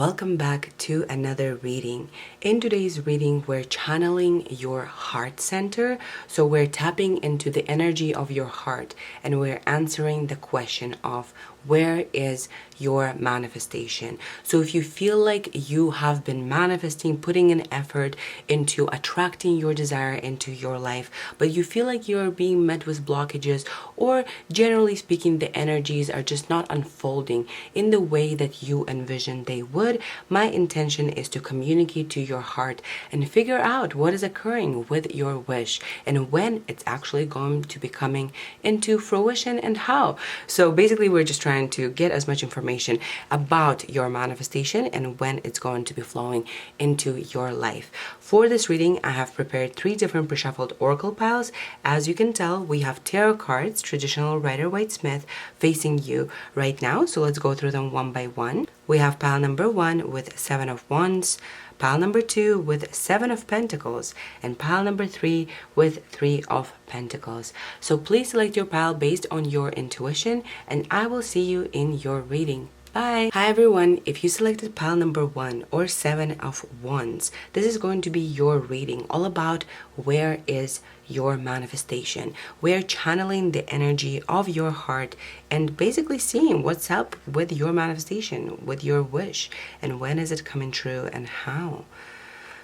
welcome back to another reading. In today's reading, we're channeling your heart center. So we're tapping into the energy of your heart and we're answering the question of where is your manifestation. So if you feel like you have been manifesting, putting an effort into attracting your desire into your life, but you feel like you're being met with blockages, or generally speaking, the energies are just not unfolding in the way that you envisioned they would, my intention is to communicate to your heart and figure out what is occurring with your wish and when it's actually going to be coming into fruition and how. So basically, we're just trying to get as much information about your manifestation and when it's going to be flowing into your life. For this reading, I have prepared 3 different pre-shuffled oracle piles. As you can tell, we have tarot cards, traditional Rider-Waite-Smith, facing you right now. So let's go through them one by one. We have pile number 1 with 7 of Wands, pile number 2 with 7 of Pentacles, and pile number 3 with 3 of Pentacles. So please select your pile based on your intuition, and I will see you in your reading. Bye! Hi everyone, if you selected pile number 1 or 7 of Wands, this is going to be your reading all about where is your manifestation. We're channeling the energy of your heart and basically seeing what's up with your manifestation, with your wish, and when is it coming true and how.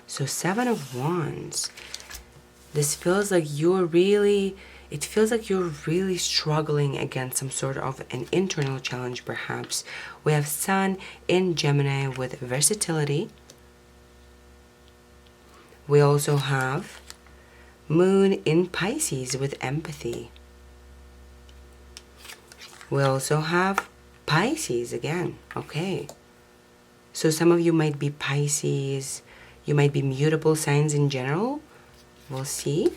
So 7 of Wands, this feels like it feels like you're really struggling against some sort of an internal challenge perhaps. We have Sun in Gemini with versatility. We also have Moon in Pisces with empathy. We also have Pisces again. Okay. So some of you might be Pisces. You might be mutable signs in general. We'll see.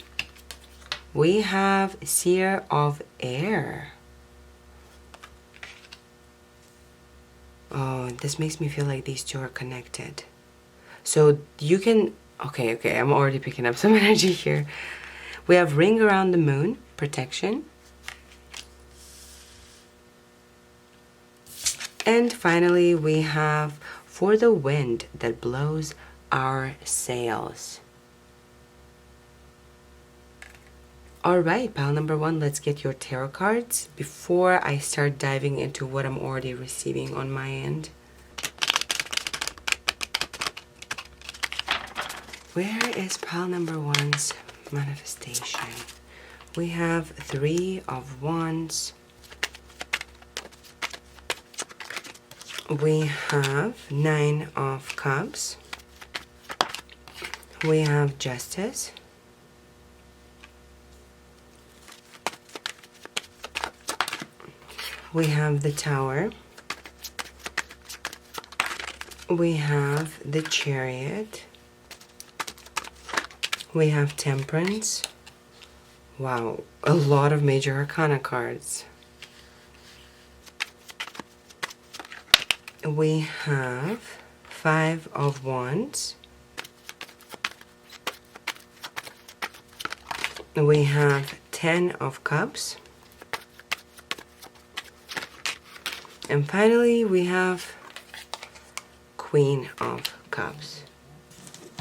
We have Seer of Air. Oh, this makes me feel like these two are connected. So you can... Okay, I'm already picking up some energy here. We have Ring Around the Moon, protection. And finally, we have For the Wind That Blows Our Sails. Alright, pile number 1, let's get your tarot cards before I start diving into what I'm already receiving on my end. Where is pile number 1's manifestation? We have 3 of Wands. We have 9 of Cups. We have Justice. We have the Tower. We have the Chariot. We have Temperance. Wow, a lot of major arcana cards. We have 5 of Wands. We have 10 of Cups. And finally, we have Queen of Cups.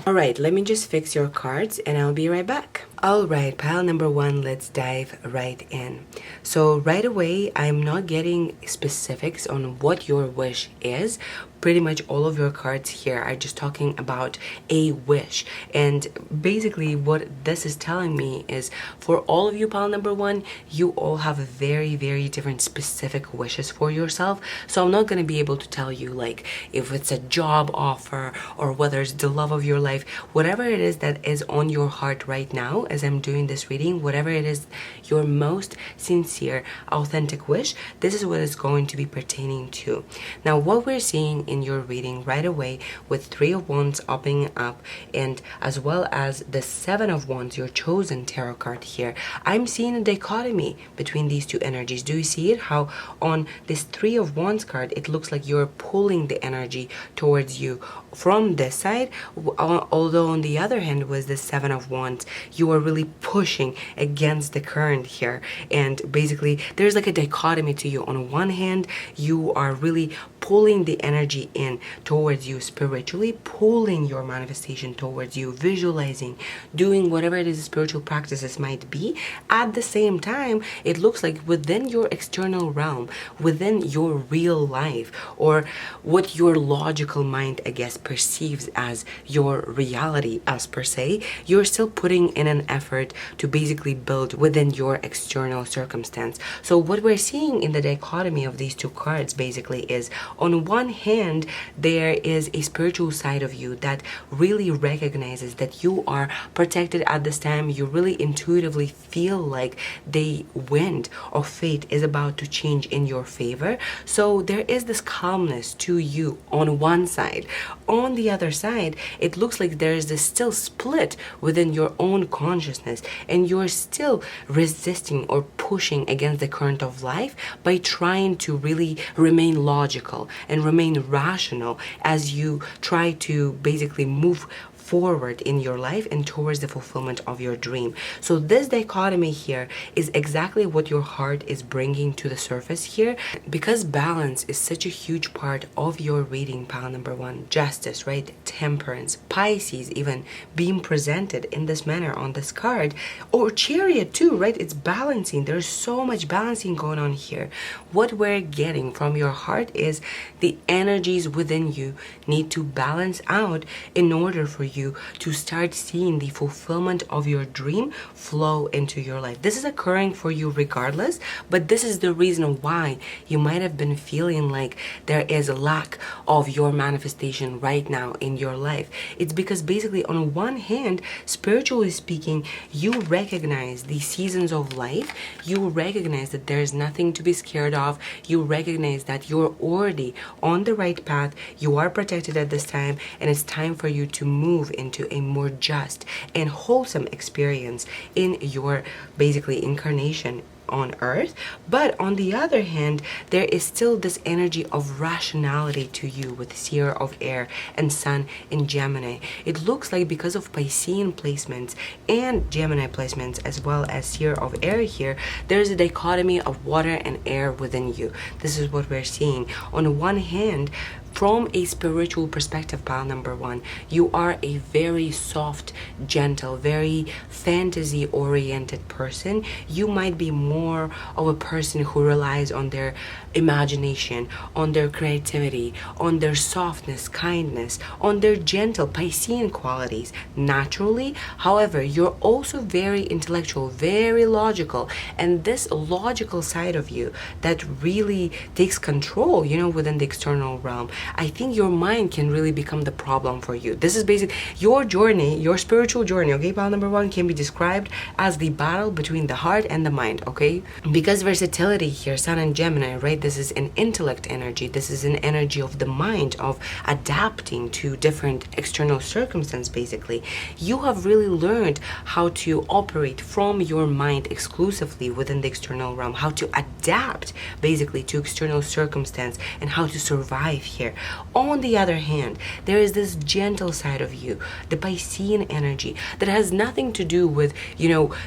Alright, let me just fix your cards and I'll be right back. Alright, pile number 1, let's dive right in. So right away, I'm not getting specifics on what your wish is. Pretty much all of your cards here are just talking about a wish. And basically what this is telling me is for all of you, pile number 1, you all have very, very different specific wishes for yourself. So I'm not going to be able to tell you like if it's a job offer or whether it's the love of your life, whatever it is that is on your heart right now as I'm doing this reading, whatever it is your most sincere, authentic wish, this is what it's going to be pertaining to. Now what we're seeing in your reading right away with 3 of Wands opening up and as well as the 7 of Wands, your chosen tarot card here, I'm seeing a dichotomy between these two energies. Do you see it? How on this 3 of Wands card, it looks like you're pulling the energy towards you from this side, although on the other hand was the 7 of Wands, you are really pushing against the current here. And basically there's like a dichotomy to you. On one hand, you are really pulling the energy in towards you spiritually, pulling your manifestation towards you, visualizing, doing whatever it is spiritual practices might be. At the same time, it looks like within your external realm, within your real life, or what your logical mind, I guess, perceives as your reality as per se, you're still putting in an effort to basically build within your external circumstance. So what we're seeing in the dichotomy of these two cards basically is, on one hand, there is a spiritual side of you that really recognizes that you are protected at this time. You really intuitively feel like the wind of fate is about to change in your favor. So there is this calmness to you on one side. On the other side, it looks like there is this still split within your own consciousness, and you're still resisting or pushing against the current of life by trying to really remain logical and remain rational as you try to basically move forward in your life and towards the fulfillment of your dream. So this dichotomy here is exactly what your heart is bringing to the surface here, because balance is such a huge part of your reading. Pile number one, justice, right? Temperance, Pisces even being presented in this manner on this card, or Chariot too, right? It's balancing. There's so much balancing going on here. What we're getting from your heart is the energies within you need to balance out in order for you to start seeing the fulfillment of your dream flow into your life. This is occurring for you regardless, but this is the reason why you might have been feeling like there is a lack of your manifestation right now in your life. It's because basically, on one hand, spiritually speaking, you recognize the seasons of life. You recognize that there's nothing to be scared of. You recognize that you're already on the right path. You are protected at this time, and it's time for you to move into a more just and wholesome experience in your basically incarnation on earth. But on the other hand, there is still this energy of rationality to you with Seer of Air and Sun in Gemini. It looks like because of Piscean placements and Gemini placements as well as Seer of Air here, there's a dichotomy of water and air within you. This is what we're seeing. On one hand, from a spiritual perspective, pile number one, you are a very soft, gentle, very fantasy-oriented person. You might be more of a person who relies on their imagination, on their creativity, on their softness, kindness, on their gentle Piscean qualities naturally. However, you're also very intellectual, very logical, and this logical side of you that really takes control, within the external realm. I think your mind can really become the problem for you. This is basically your journey, your spiritual journey, okay? Pile number one can be described as the battle between the heart and the mind, okay? Because versatility here, Sun and Gemini, right? This is an intellect energy. This is an energy of the mind, of adapting to different external circumstances, basically. You have really learned how to operate from your mind exclusively within the external realm, how to adapt, basically, to external circumstance and how to survive here. On the other hand, there is this gentle side of you, the Piscean energy, that has nothing to do with,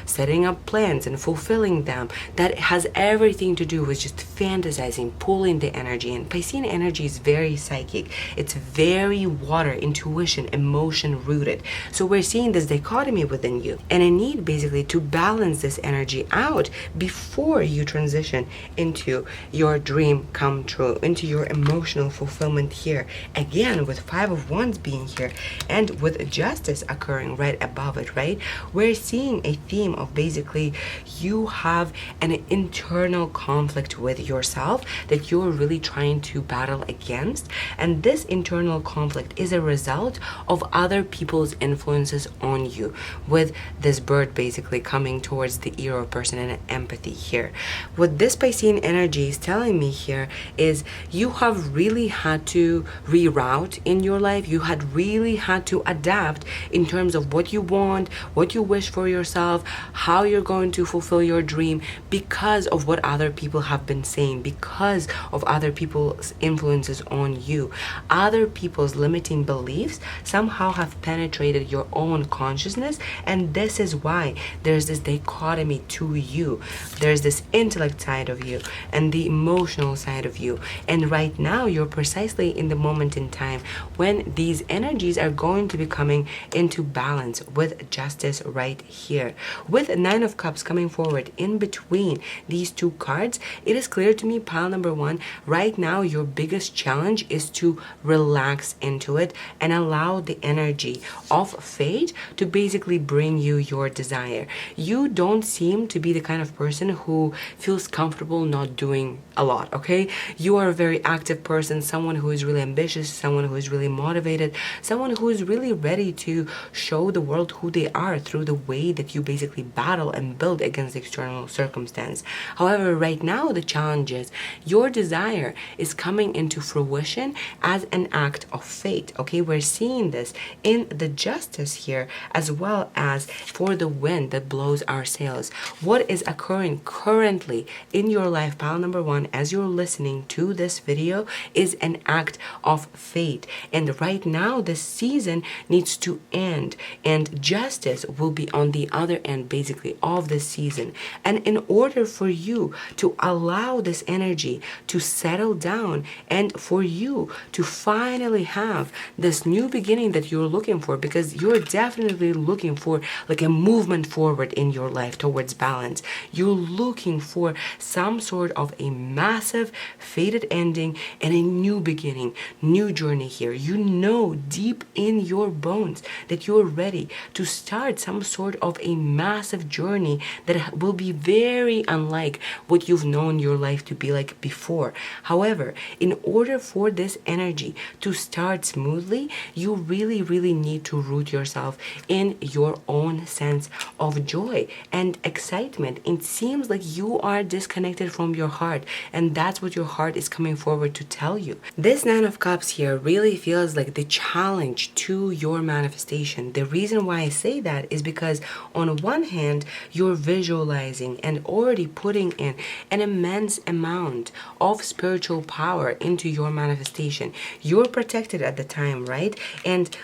setting up plans and fulfilling them. That has everything to do with just fantasizing, pulling the energy in. Piscean energy is very psychic. It's very water, intuition, emotion rooted. So we're seeing this dichotomy within you, and a need basically to balance this energy out before you transition into your dream come true, into your emotional fulfillment here. Again, with Five of Wands being here and with justice occurring right above it, right? We're seeing a theme of basically you have an internal conflict with yourself that you're really trying to battle against. And this internal conflict is a result of other people's influences on you, with this bird basically coming towards the ear of person and empathy here. What this Piscean energy is telling me here is you have really had had to reroute in your life. You had really had to adapt in terms of what you want, what you wish for yourself, how you're going to fulfill your dream, because of what other people have been saying, because of other people's influences on you. Other people's limiting beliefs somehow have penetrated your own consciousness, and this is why there's this dichotomy to you. There's this intellect side of you and the emotional side of you. And right now, you're precisely in the moment in time when these energies are going to be coming into balance with justice right here. With Nine of Cups coming forward in between these two cards, it is clear to me, pile number one, right now your biggest challenge is to relax into it and allow the energy of fate to basically bring you your desire. You don't seem to be the kind of person who feels comfortable not doing a lot, okay? You are a very active person, someone who is really ambitious, someone who is really motivated, someone who is really ready to show the world who they are through the way that you basically battle and build against external circumstance. However, right now the challenge is your desire is coming into fruition as an act of fate, okay? We're seeing this in the justice here, as well as for the wind that blows our sails. What is occurring currently in your life, pile number one, as you're listening to this video, is an act of fate. And right now, this season needs to end, and justice will be on the other end, basically, of this season. And in order for you to allow this energy to settle down and for you to finally have this new beginning that you're looking for, because you're definitely looking for like a movement forward in your life towards balance. You're looking for some sort of a massive fated ending and a new beginning, new journey here. You know deep in your bones that you're ready to start some sort of a massive journey that will be very unlike what you've known your life to be like before. However, in order for this energy to start smoothly, you really need to root yourself in your own sense of joy and excitement. It seems like you are disconnected from your heart, and that's what your heart is coming forward to tell you. This Nine of Cups here really feels like the challenge to your manifestation. The reason why I say that is because on one hand, you're visualizing and already putting in an immense amount of spiritual power into your manifestation. You're protected at the time, right? And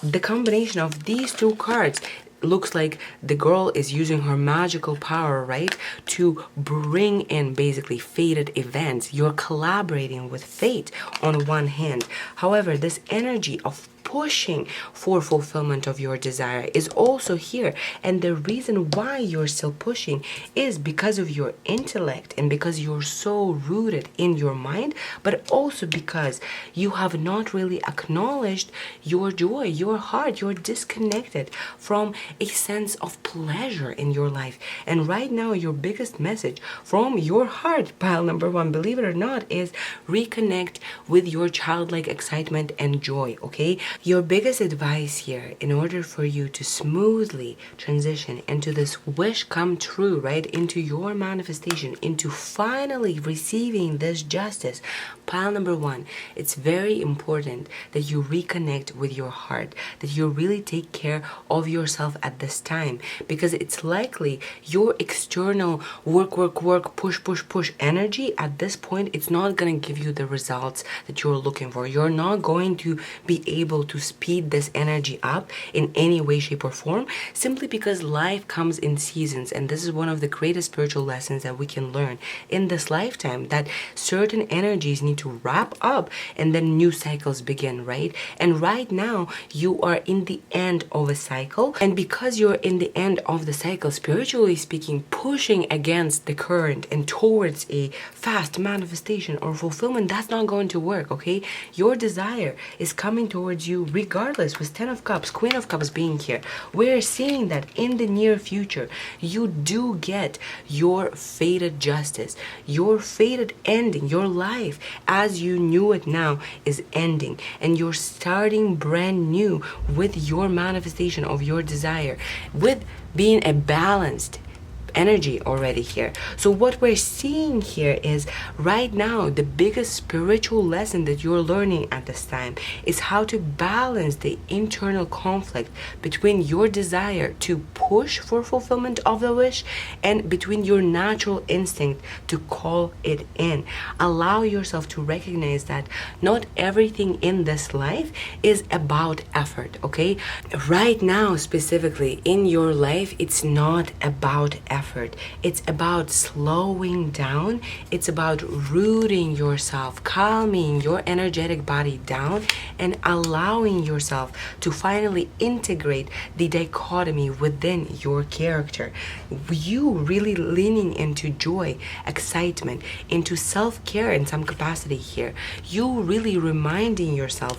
the combination of these two cards looks like the girl is using her magical power, right, to bring in basically fated events. You're collaborating with fate on one hand. However, this energy of pushing for fulfillment of your desire is also here, and the reason why you're still pushing is because of your intellect and because you're so rooted in your mind, but also because you have not really acknowledged your joy, your heart. You're disconnected from a sense of pleasure in your life, and right now your biggest message from your heart, pile number one, believe it or not, is reconnect with your childlike excitement and joy, okay? Your biggest advice here, in order for you to smoothly transition into this wish come true, right, into your manifestation, into finally receiving this justice, pile number one, it's very important that you reconnect with your heart, that you really take care of yourself at this time, because it's likely your external work, push energy at this point, it's not going to give you the results that you're looking for. You're not going to be able to speed this energy up in any way, shape, or form, simply because life comes in seasons. And this is one of the greatest spiritual lessons that we can learn in this lifetime, that certain energies need to wrap up and then new cycles begin, right? And right now you are in the end of a cycle, and because you're in the end of the cycle, spiritually speaking, pushing against the current and towards a fast manifestation or fulfillment, that's not going to work, okay? Your desire is coming towards you regardless. With Ten of Cups, Queen of Cups being here, we're seeing that in the near future you do get your fated justice, your fated ending. Your life as you knew it now is ending, and you're starting brand new with your manifestation of your desire, with being a balanced energy already here. So what we're seeing here is right now the biggest spiritual lesson that you're learning at this time is how to balance the internal conflict between your desire to push for fulfillment of the wish and between your natural instinct to call it in. Allow yourself to recognize that not everything in this life is about effort, okay? Right now, specifically in your life, it's not about effort. It's about slowing down. It's about rooting yourself, calming your energetic body down, and allowing yourself to finally integrate the dichotomy within your character. You really leaning into joy, excitement, into self-care in some capacity here. You really reminding yourself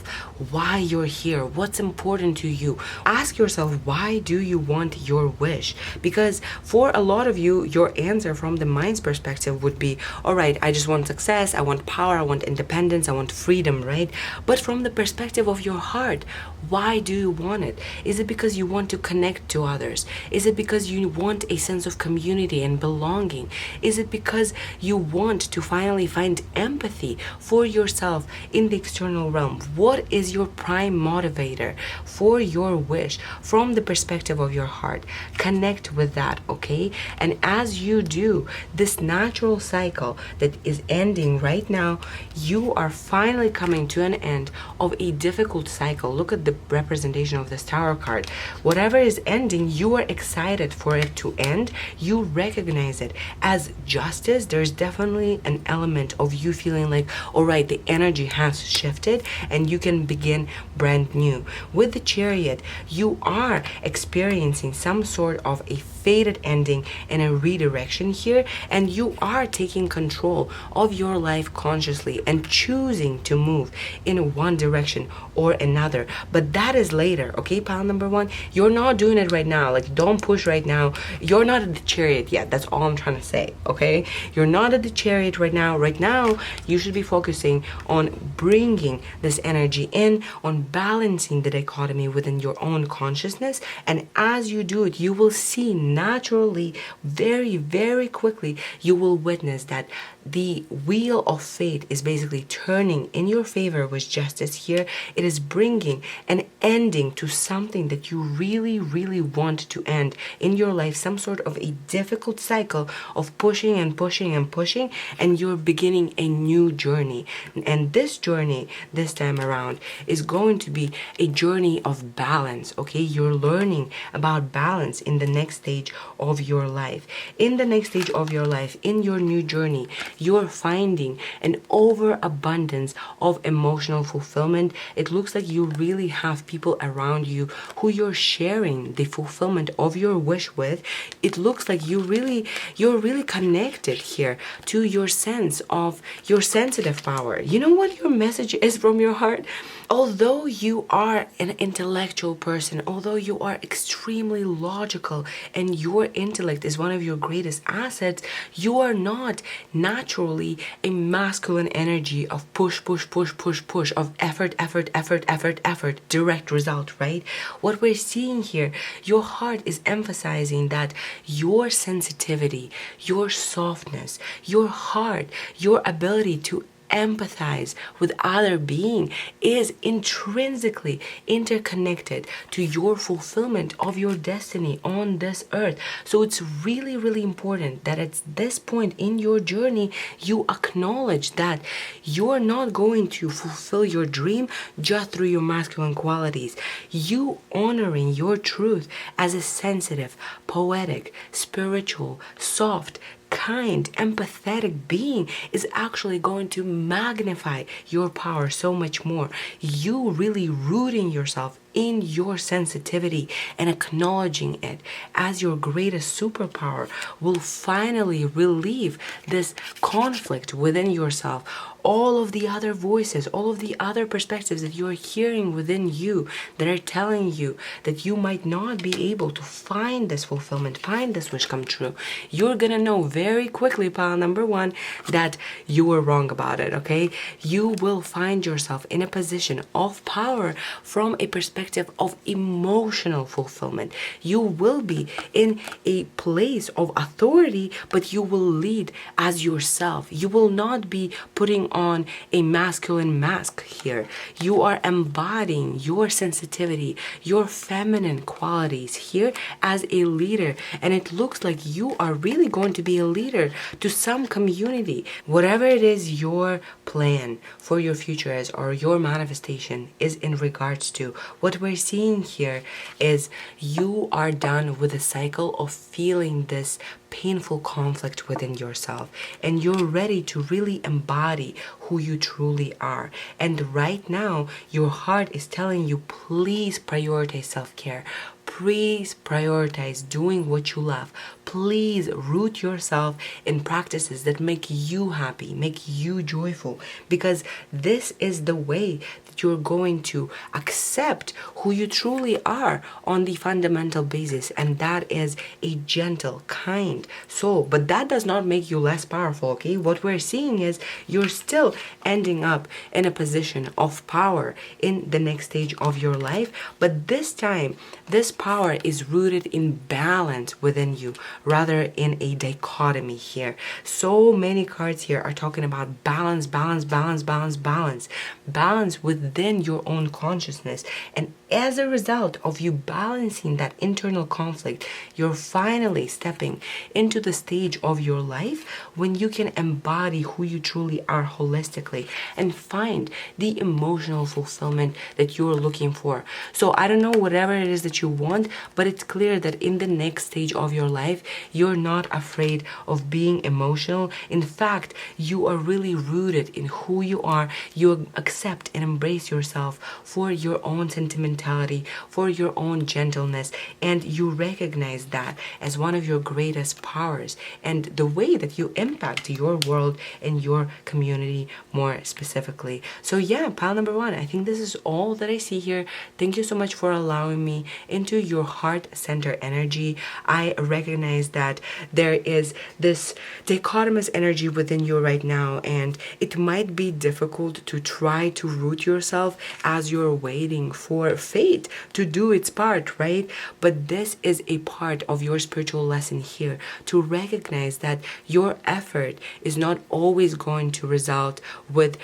why you're here, what's important to you. Ask yourself, why do you want your wish? Because for a lot of you, your answer from the mind's perspective would be, all right, I just want success, I want power, I want independence, I want freedom, right? But from the perspective of your heart, why do you want it? Is it because you want to connect to others? Is it because you want a sense of community and belonging? Is it because you want to finally find empathy for yourself in the external realm? What is your prime motivator for your wish from the perspective of your heart? Connect with that, okay? And as you do, this natural cycle that is ending right now, you are finally coming to an end of a difficult cycle. Look at the representation of this Tower card. Whatever is ending, you are excited for it to end. You recognize it as justice. There's definitely an element of you feeling like, all right, the energy has shifted and you can begin brand new. With the Chariot, you are experiencing some sort of a fated ending and a redirection here, and you are taking control of your life consciously and choosing to move in one direction or another. But that is later, okay, pile number one? You're not doing it right now. Like, don't push right now. You're not at the Chariot yet. That's all I'm trying to say, okay? You're not at the Chariot right now. Right now, you should be focusing on bringing this energy in, on balancing the dichotomy within your own consciousness. And as you do it, you will see naturally, very, very quickly, you will witness that the wheel of fate is basically turning in your favor with justice here. It is bringing an ending to something that you really, really want to end in your life, some sort of a difficult cycle of pushing and pushing and pushing, and you're beginning a new journey. And this journey, this time around, is going to be a journey of balance, okay? You're learning about balance in the next stage of your life. In the next stage of your life, in your new journey, you're finding an overabundance of emotional fulfillment. It looks like you really have people around you who you're sharing the fulfillment of your wish with. It looks like you're really connected here to your sense of your sensitive power. You know what your message is from your heart? Although you are an intellectual person, although you are extremely logical and your intellect is one of your greatest assets, you are not naturally a masculine energy of push, push, push, push, push, of effort, effort, effort, effort, effort, direct result, right? What we're seeing here, your heart is emphasizing that your sensitivity, your softness, your heart, your ability to empathize with other being is intrinsically interconnected to your fulfillment of your destiny on this earth. So it's really, really important that at this point in your journey, you acknowledge that you're not going to fulfill your dream just through your masculine qualities. You honoring your truth as a sensitive, poetic, spiritual, soft, kind, empathetic being is actually going to magnify your power so much more. You really rooting yourself in your sensitivity and acknowledging it as your greatest superpower will finally relieve this conflict within yourself. All of the other voices, all of the other perspectives that you're hearing within you that are telling you that you might not be able to find this fulfillment, find this wish come true, you're gonna know very quickly, pile number one, that you were wrong about it, okay? You will find yourself in a position of power from a perspective perspective of emotional fulfillment. You will be in a place of authority, but you will lead as yourself. You will not be putting on a masculine mask here. You are embodying your sensitivity, your feminine qualities here as a leader. And it looks like you are really going to be a leader to some community. Whatever it is your plan for your future is, or your manifestation is in regards to, what we're seeing here is you are done with the cycle of feeling this painful conflict within yourself, and you're ready to really embody who you truly are. And right now your heart is telling you, please prioritize self-care. Please prioritize doing what you love. Please root yourself in practices that make you happy, make you joyful, because this is the way that you're going to accept who you truly are on the fundamental basis, and that is a gentle, kind soul. But that does not make you less powerful, okay? What we're seeing is you're still ending up in a position of power in the next stage of your life, but this time, this power is rooted in balance within you rather in a dichotomy here. So many cards here are talking about balance, balance, balance, balance, balance, balance within your own consciousness. And as a result of you balancing that internal conflict, you're finally stepping into the stage of your life when you can embody who you truly are holistically and find the emotional fulfillment that you're looking for. So I don't know whatever it is that you want, but it's clear that in the next stage of your life, you're not afraid of being emotional. In fact, you are really rooted in who you are. You accept and embrace yourself for your own sentimentality, for your own gentleness, and you recognize that as one of your greatest powers and the way that you impact your world and your community more specifically. So yeah, pile number one, I think this is all that I see here. Thank you so much for allowing me into your heart center energy. I recognize that there is this dichotomous energy within you right now, and it might be difficult to try to root yourself as you're waiting for fate to do its part, right? But this is a part of your spiritual lesson here, to recognize that your effort is not always going to result with,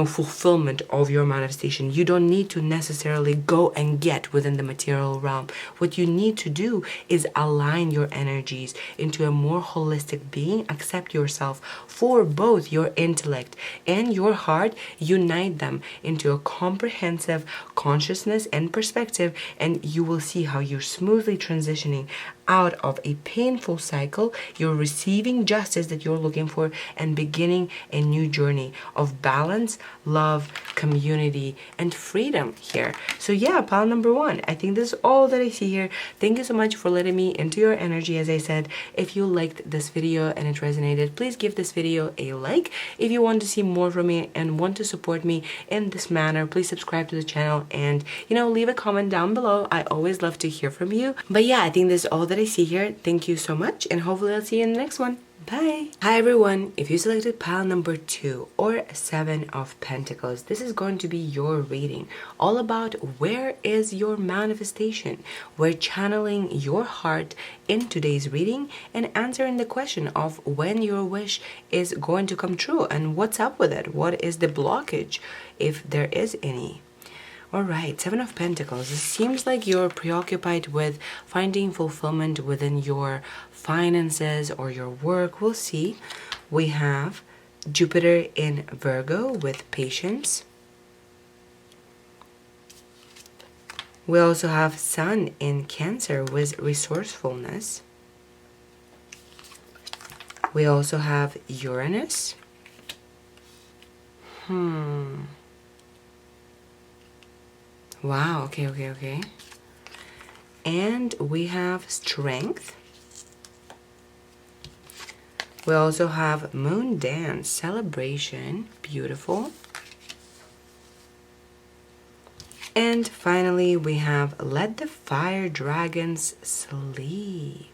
fulfillment of your manifestation. You don't need to necessarily go and get within the material realm. What you need to do is align your energies into a more holistic being, accept yourself for both your intellect and your heart, unite them into a comprehensive consciousness and perspective, and you will see how you're smoothly transitioning out of a painful cycle. You're receiving justice that you're looking for and beginning a new journey of balance, love, community, and freedom here. So yeah, pile number one, I think this is all that I see here. Thank you so much for letting me into your energy. As I said, if you liked this video and it resonated, please give this video a like. If you want to see more from me and want to support me in this manner, please subscribe to the channel and leave a comment down below. I always love to hear from you. But yeah, I think this is all that I see here. Thank you so much, and hopefully I'll see you in the next one. Bye! Hi everyone, if you selected pile number 2 or 7 of Pentacles, this is going to be your reading all about where is your manifestation. We're channeling your heart in today's reading and answering the question of when your wish is going to come true and what's up with it. What is the blockage, if there is any? Alright, 7 of Pentacles. It seems like you're preoccupied with finding fulfillment within your finances or your work. We'll see. We have Jupiter in Virgo with patience. We also have Sun in Cancer with resourcefulness. We also have Uranus. Wow, okay. And we have Strength. We also have Moon Dance, Celebration, beautiful. And finally, we have Let the Fire Dragons Sleep.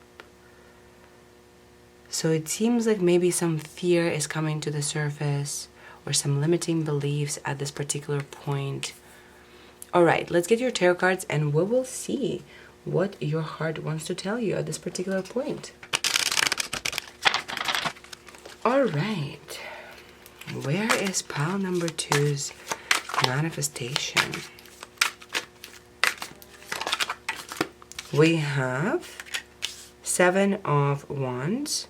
So it seems like maybe some fear is coming to the surface or some limiting beliefs at this particular point. All right, let's get your tarot cards and we will see what your heart wants to tell you at this particular point. All right, where is pile number 2's manifestation? We have 7 of Wands.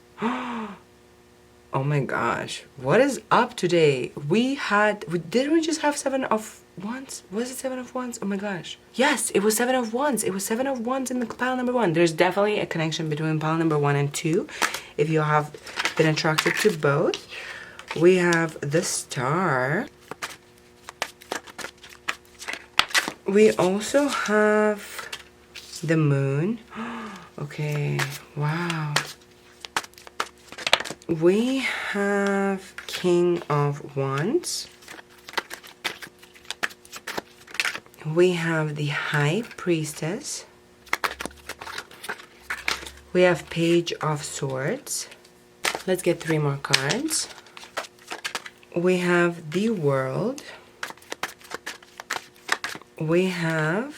Oh my gosh, what is up today? Didn't we just have 7 of Wands? Was it 7 of Wands? Oh my gosh. Yes, it was 7 of Wands. It was 7 of Wands in the pile number 1. There's definitely a connection between pile number 1 and 2. If you have been attracted to both. We have the Star. We also have the Moon. Okay, wow. We have King of Wands. We have the High Priestess. We have Page of Swords. Let's get 3 more cards. We have the World. We have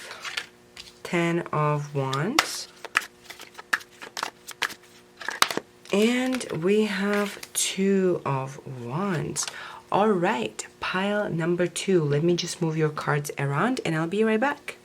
10 of Wands. And we have 2 of Wands. All right, pile number 2. Let me just move your cards around and I'll be right back.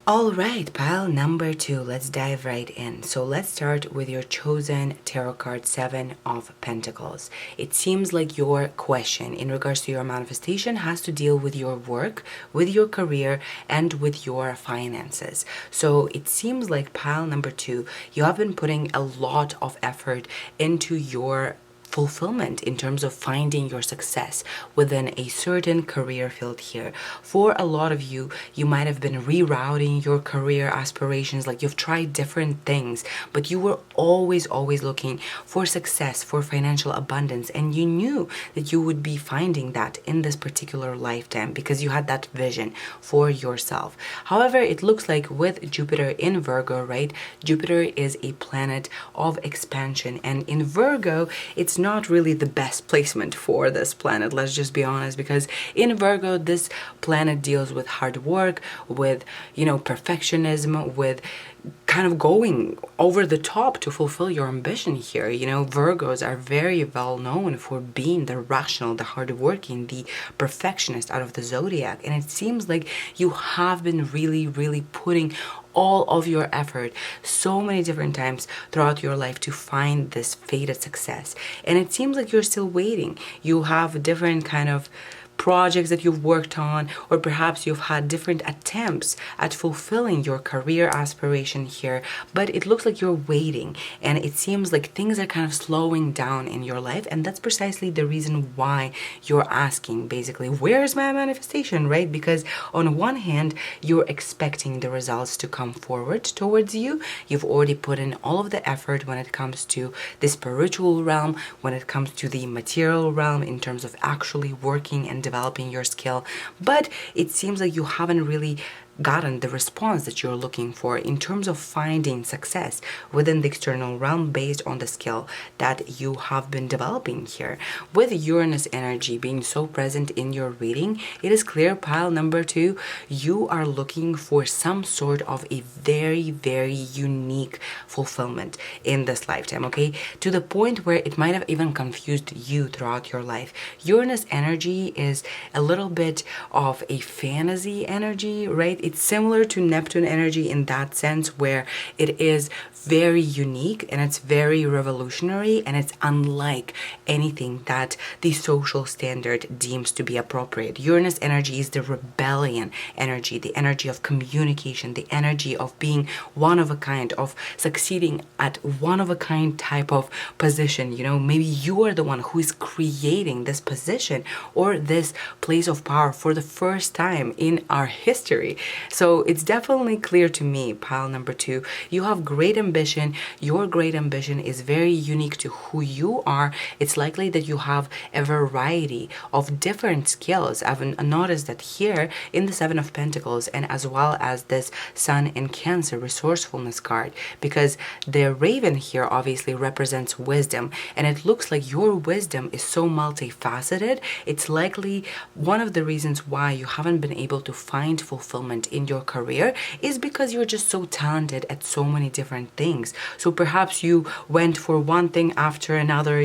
All right, pile number 2. Let's dive right in. So let's start with your chosen tarot card, 7 of Pentacles. It seems like your question in regards to your manifestation has to deal with your work, with your career, and with your finances. So it seems like pile number 2, you have been putting a lot of effort into your fulfillment in terms of finding your success within a certain career field here. For a lot of you, you might have been rerouting your career aspirations, like you've tried different things, but you were always looking for success, for financial abundance, and you knew that you would be finding that in this particular lifetime because you had that vision for yourself. However, it looks like with Jupiter in Virgo, right? Jupiter is a planet of expansion, and in Virgo, it's not really the best placement for this planet, let's just be honest, because in Virgo this planet deals with hard work, with perfectionism, with kind of going over the top to fulfill your ambition here. Virgos are very well known for being the rational, the hardworking, the perfectionist out of the zodiac, and it seems like you have been really putting all of your effort so many different times throughout your life to find this fated success, and it seems like you're still waiting. You have different kind of projects that you've worked on, or perhaps you've had different attempts at fulfilling your career aspiration here, but it looks like you're waiting, and it seems like things are kind of slowing down in your life, and that's precisely the reason why you're asking basically, where's my manifestation, right? Because on one hand, you're expecting the results to come forward towards you. You've already put in all of the effort when it comes to the spiritual realm, when it comes to the material realm, in terms of actually working and developing your skill, but it seems like you haven't really gotten the response that you're looking for in terms of finding success within the external realm based on the skill that you have been developing here. With Uranus energy being so present in your reading, it is clear, pile number 2, you are looking for some sort of a very unique fulfillment in this lifetime, okay? To the point where it might have even confused you throughout your life. Uranus energy is a little bit of a fantasy energy, right? It's similar to Neptune energy in that sense, where it is very unique and it's very revolutionary, and it's unlike anything that the social standard deems to be appropriate. Uranus energy is the rebellion energy, the energy of communication, the energy of being one of a kind, of succeeding at one of a kind type of position. Maybe you are the one who is creating this position or this place of power for the first time in our history. So it's definitely clear to me, pile number 2, you have great ambition. Your great ambition is very unique to who you are. It's likely that you have a variety of different skills. I've noticed that here in the 7 of Pentacles, and as well as this Sun in Cancer resourcefulness card, because the raven here obviously represents wisdom, and it looks like your wisdom is so multifaceted. It's likely one of the reasons why you haven't been able to find fulfillment in your career is because you're just so talented at so many different things. So perhaps you went for one thing after another,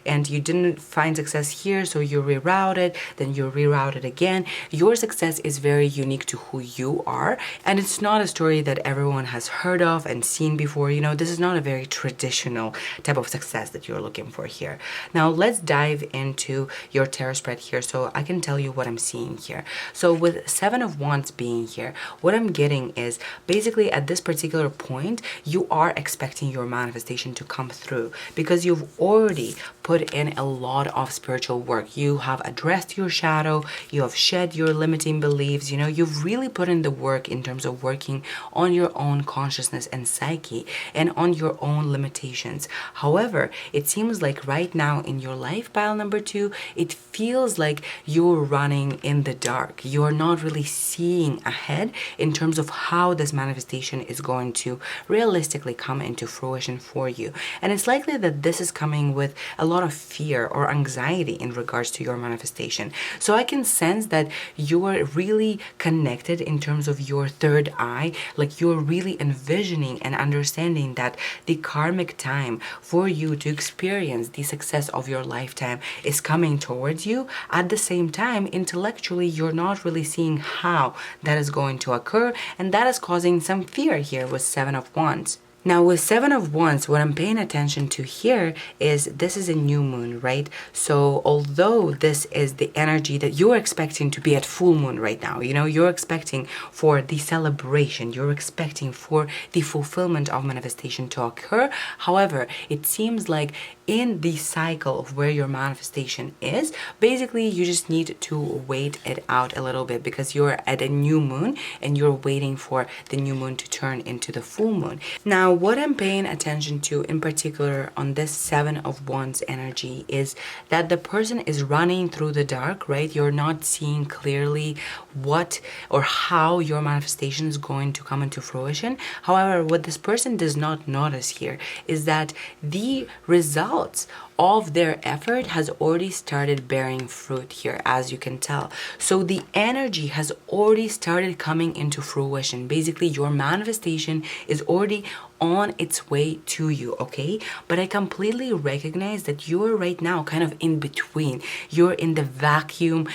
and you didn't find success here, so you rerouted, then you rerouted again. Your success is very unique to who you are, and it's not a story that everyone has heard of and seen before. This is not a very traditional type of success that you're looking for here. Now let's dive into your tarot spread here so I can tell you what I'm seeing here. So with Seven of Wands being here, what I'm getting is basically at this particular point, you are expecting your manifestation to come through because you've already put in a lot of spiritual work. You have addressed your shadow, you have shed your limiting beliefs, you've really put in the work in terms of working on your own consciousness and psyche and on your own limitations. However, it seems like right now in your life, pile number 2, it feels like you're running in the dark. You're not really seeing ahead in terms of how this manifestation is going to realistically come into fruition for you. And it's likely that this is coming with a lot of fear or anxiety in regards to your manifestation. So I can sense that you're really connected in terms of your third eye, like you're really envisioning and understanding that the karmic time for you to experience the success of your lifetime is coming towards you. At the same time, intellectually, you're not really seeing how that is going to occur, and that is causing some fear here with Seven of Wands. Now with Seven of Wands, what I'm paying attention to here is this is a new moon, right? So although this is the energy that you're expecting to be at full moon right now, you're expecting for the celebration, you're expecting for the fulfillment of manifestation to occur. However, it seems like in the cycle of where your manifestation is, basically you just need to wait it out a little bit because you're at a new moon and you're waiting for the new moon to turn into the full moon. Now, what I'm paying attention to in particular on this Seven of Wands energy is that the person is running through the dark, right? You're not seeing clearly what or how your manifestation is going to come into fruition. However, what this person does not notice here is that the results of their effort has already started bearing fruit here, as you can tell. So the energy has already started coming into fruition. Basically, your manifestation is already on its way to you, okay? But I completely recognize that you're right now kind of in between. You're in the vacuum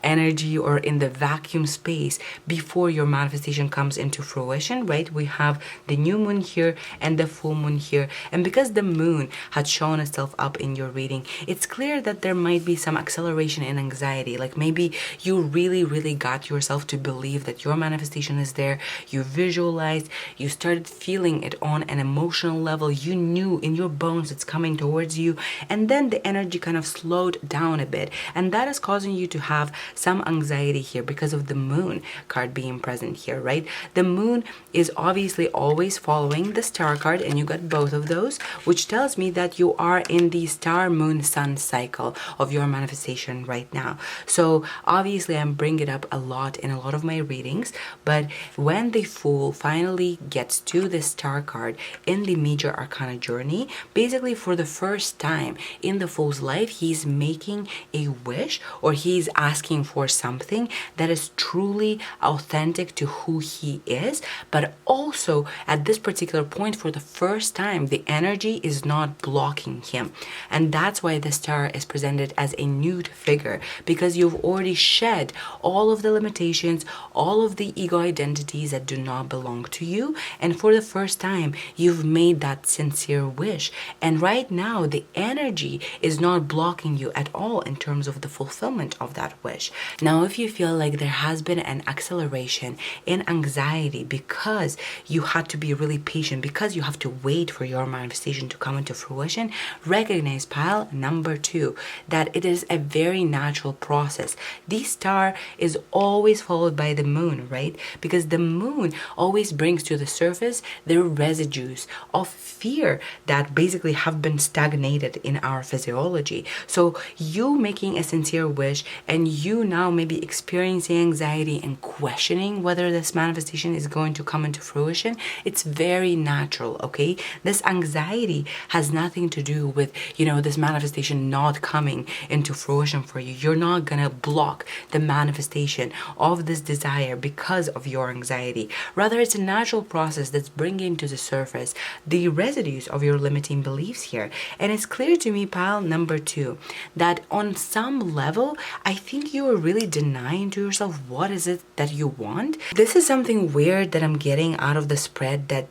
energy or in the vacuum space before your manifestation comes into fruition, right? We have the new moon here and the full moon here. And because the moon had shown itself up in your reading, it's clear that there might be some acceleration in anxiety. Like maybe you really got yourself to believe that your manifestation is there. You visualized, you started feeling it on an emotional level. You knew in your bones it's coming towards you, and then the energy kind of slowed down a bit, and that is causing you to have some anxiety here because of the moon card being present here, right? The moon is obviously always following the star card, and you got both of those, which tells me that you are in the star moon sun cycle of your manifestation right now. So obviously I'm bringing it up a lot in a lot of my readings, but when the Fool finally gets to the star card in the major arcana journey, basically for the first time in the Fool's life, he's making a wish, or he's asking for something that is truly authentic to who he is. But also at this particular point, for the first time, the energy is not blocking him, and that's why the star is presented as a nude figure, because you've already shed all of the limitations, all of the ego identities that do not belong to you, and for the first time you've made that sincere wish. And right now the energy is not blocking you at all in terms of the fulfillment of that wish. Now, if you feel like there has been an acceleration in anxiety because you had to be really patient, because you have to wait for your manifestation to come into fruition, recognize, pile number 2, that it is a very natural process. The star is always followed by the moon, right? Because the moon always brings to the surface the residue residues of fear that basically have been stagnated in our physiology. So you making a sincere wish and you now maybe experiencing anxiety and questioning whether this manifestation is going to come into fruition, it's very natural, okay? This anxiety has nothing to do with, this manifestation not coming into fruition for you. You're not gonna block the manifestation of this desire because of your anxiety. Rather, it's a natural process that's bringing to the surface the residues of your limiting beliefs here. And it's clear to me, pile number 2, that on some level, I think you are really denying to yourself what is it that you want. This is something weird that I'm getting out of the spread that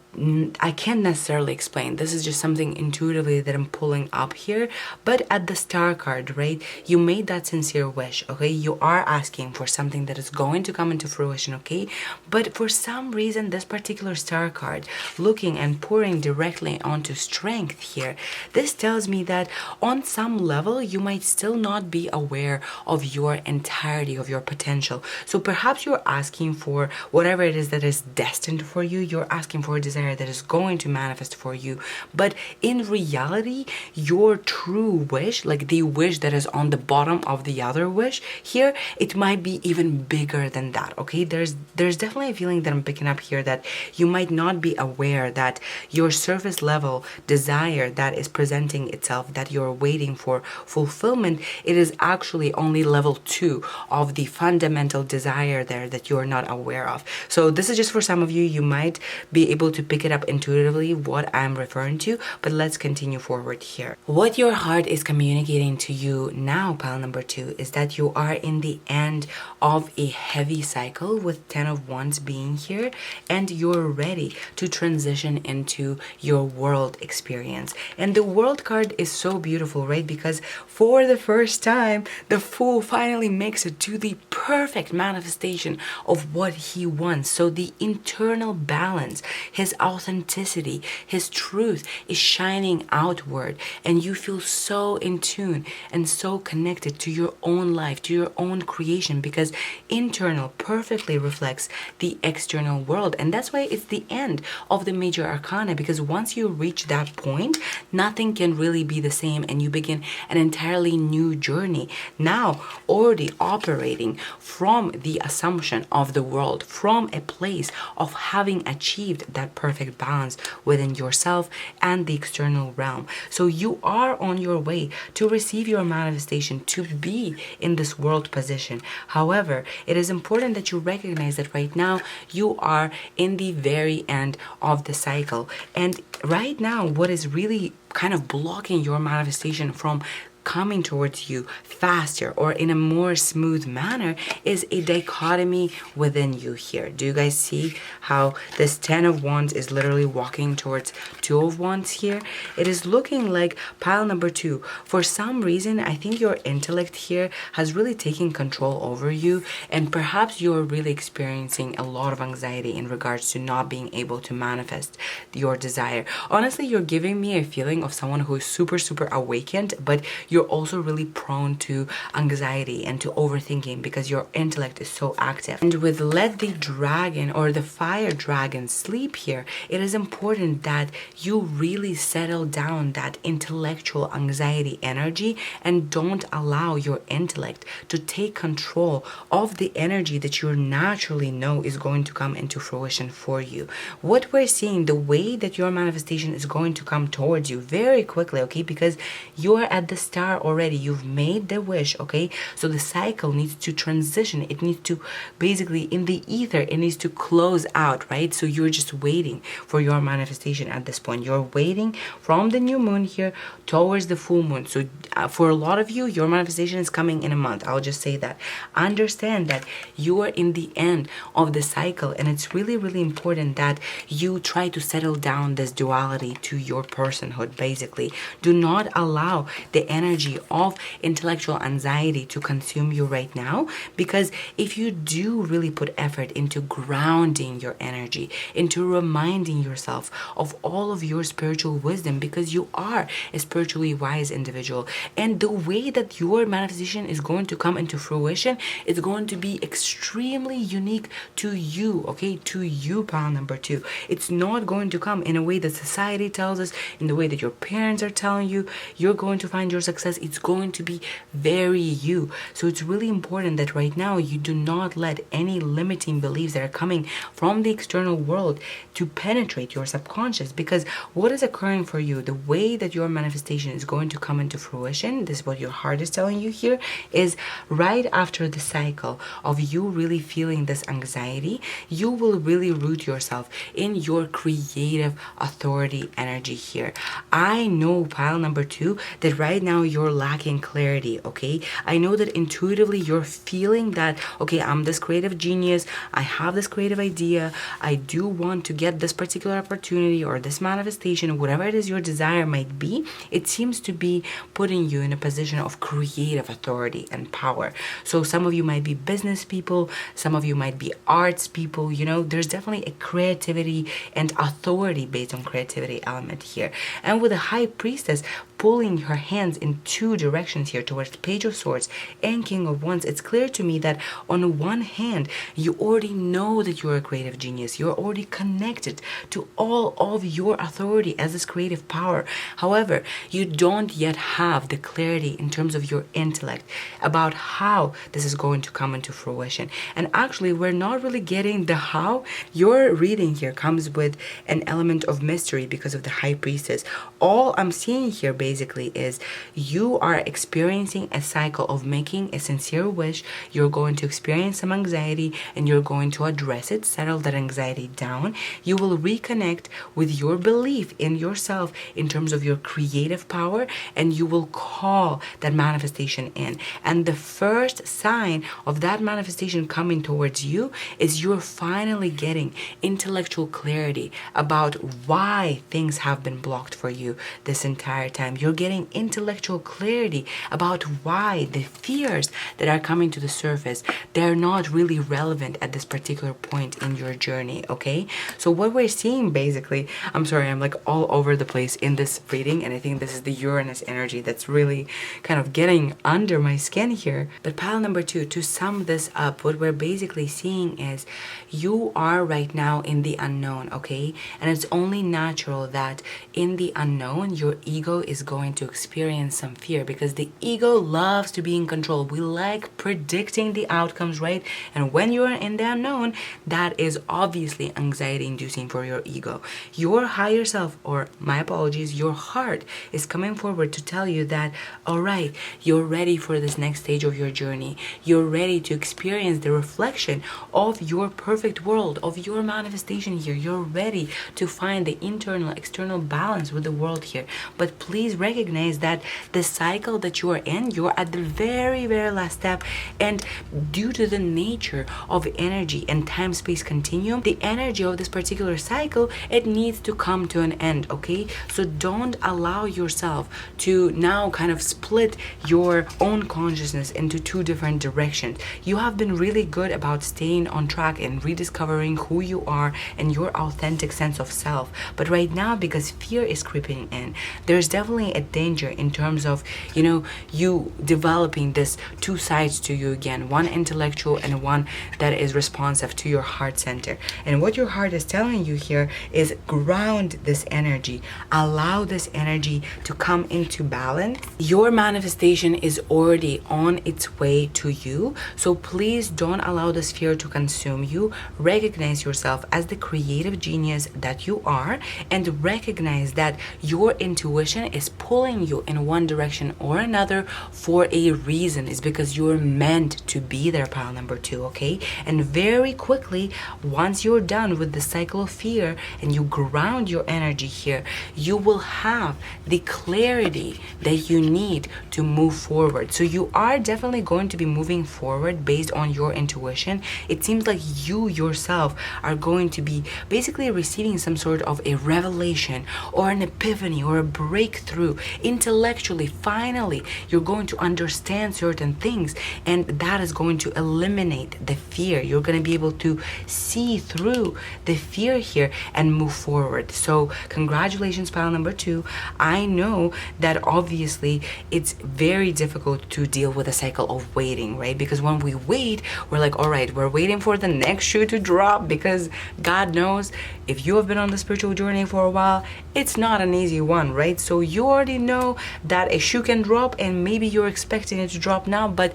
I can't necessarily explain. This is just something intuitively that I'm pulling up here. But at the star card, right, you made that sincere wish, okay? You are asking for something that is going to come into fruition, okay? But for some reason, this particular star card, looking and pouring directly onto strength here, this tells me that on some level, you might still not be aware of your entirety of your potential. So perhaps you're asking for whatever it is that is destined for you. You're asking for a desire that is going to manifest for you. But in reality, your true wish, like the wish that is on the bottom of the other wish here, it might be even bigger than that, okay? There's definitely a feeling that I'm picking up here that you might not be aware that your surface level desire that is presenting itself, that you're waiting for fulfillment, it is actually only level 2 of the fundamental desire there that you're not aware of. So this is just for some of you. You might be able to pick it up intuitively what I'm referring to, but let's continue forward here. What your heart is communicating to you now, pile number 2, is that you are in the end of a heavy cycle with 10 of Wands being here, and you're ready to transition into your world experience. And the world card is so beautiful, right? Because for the first time, the Fool finally makes it to the perfect manifestation of what he wants. So the internal balance, his authenticity, his truth is shining outward, and you feel so in tune and so connected to your own life, to your own creation, because internal perfectly reflects the external world. And that's why it's the end of the major arcana, because once you reach that point, nothing can really be the same, and you begin an entirely new journey, now already operating from the assumption of the world, from a place of having achieved that perfect balance within yourself and the external realm. So you are on your way to receive your manifestation, to be in this world position. However, it is important that you recognize that right now you are in the very end of the cycle. And right now, what is really kind of blocking your manifestation from coming towards you faster or in a more smooth manner is a dichotomy within you here. Do you guys see how this 10 of Wands is literally walking towards 2 of Wands here? It is looking like pile number 2. For some reason, I think your intellect here has really taken control over you, and perhaps you're really experiencing a lot of anxiety in regards to not being able to manifest your desire. Honestly, you're giving me a feeling of someone who is super awakened, but you're also really prone to anxiety and to overthinking because your intellect is so active. And with let the dragon or the fire dragon sleep here, it is important that you really settle down that intellectual anxiety energy and don't allow your intellect to take control of the energy that you naturally know is going to come into fruition for you. What we're seeing, the way that your manifestation is going to come towards you very quickly, okay, because you're at the start already, you've made the wish, okay? So the cycle needs to transition. It needs to basically, in the ether, it needs to close out, right? So you're just waiting for your manifestation at this point. You're waiting from the new moon here towards the full moon. So for a lot of you, your manifestation is coming in a month. I'll just say that. Understand that you are in the end of the cycle, and it's really important that you try to settle down this duality to your personhood, basically. Do not allow the energy energy of intellectual anxiety to consume you right now. Because if you do really put effort into grounding your energy, into reminding yourself of all of your spiritual wisdom, because you are a spiritually wise individual, and the way that your manifestation is going to come into fruition is going to be extremely unique to you, okay? To you, pile number 2. It's not going to come in a way that society tells us, in the way that your parents are telling you you're going to find your success. It's going to be very you. So it's really important that right now you do not let any limiting beliefs that are coming from the external world to penetrate your subconscious, because what is occurring for you, the way that your manifestation is going to come into fruition, this is what your heart is telling you here, is right after the cycle of you really feeling this anxiety, you will really root yourself in your creative authority energy here. I know, pile number 2, that right now you're lacking clarity, okay? I know that intuitively you're feeling that, okay, I'm this creative genius, I have this creative idea, I do want to get this particular opportunity or this manifestation, whatever it is your desire might be. It seems to be putting you in a position of creative authority and power. So some of you might be business people, some of you might be arts people, you know, there's definitely a creativity and authority based on creativity element here. And with the High Priestess pulling her hands in 2 directions here towards the Page of Swords and King of Wands, it's clear to me that on one hand, you already know that you're a creative genius. You're already connected to all of your authority as this creative power. However, you don't yet have the clarity in terms of your intellect about how this is going to come into fruition. And actually, we're not really getting the how. Your reading here comes with an element of mystery because of the High Priestess. All I'm seeing here basically is you are experiencing a cycle of making a sincere wish. You're going to experience some anxiety and you're going to address it, settle that anxiety down. You will reconnect with your belief in yourself in terms of your creative power, and you will call that manifestation in. And the first sign of that manifestation coming towards you is you're finally getting intellectual clarity about why things have been blocked for you this entire time. You're getting intellectual clarity about why the fears that are coming to the surface, they're not really relevant at this particular point in your journey, okay? So what we're seeing basically, I'm sorry, I'm like all over the place in this reading, and I think this is the Uranus energy that's really kind of getting under my skin here. But pile number 2, to sum this up, what we're basically seeing is you are right now in the unknown, okay? And it's only natural that in the unknown, your ego is going to experience some fear, because the ego loves to be in control. We like predicting the outcomes, right? And when you're in the unknown, that is obviously anxiety inducing for your ego. Your higher self, or my apologies, your heart is coming forward to tell you that, all right, you're ready for this next stage of your journey. You're ready to experience the reflection of your perfect world, of your manifestation here. You're ready to find the internal, external balance with the world here. But please recognize that the cycle that you are in, you're at the very, very last step. And due to the nature of energy and time-space continuum, the energy of this particular cycle, it needs to come to an end, okay? So don't allow yourself to now kind of split your own consciousness into 2 different directions. You have been really good about staying on track and rediscovering who you are and your authentic sense of self. But right now, because fear is creeping in, there's definitely a danger in terms of, you know, you developing this 2 sides to you again, one intellectual and one that is responsive to your heart center. And what your heart is telling you here is ground this energy, allow this energy to come into balance. Your manifestation is already on its way to you, so please don't allow this fear to consume you. Recognize yourself as the creative genius that you are, and recognize that your intuition is pulling you in one direction or another for a reason. It's because you're meant to be there, pile number 2, okay? And very quickly, once you're done with the cycle of fear and you ground your energy here, you will have the clarity that you need to move forward. So you are definitely going to be moving forward based on your intuition. It seems like you yourself are going to be basically receiving some sort of a revelation or an epiphany or a breakthrough through. Intellectually, finally, you're going to understand certain things, and that is going to eliminate the fear. You're going to be able to see through the fear here and move forward. So congratulations, pile number 2. I know that obviously it's very difficult to deal with a cycle of waiting, right? Because when we wait, we're like, all right, we're waiting for the next shoe to drop, because God knows, if you have been on the spiritual journey for a while, it's not an easy one, right? So you already know that a shoe can drop, and maybe you're expecting it to drop now, but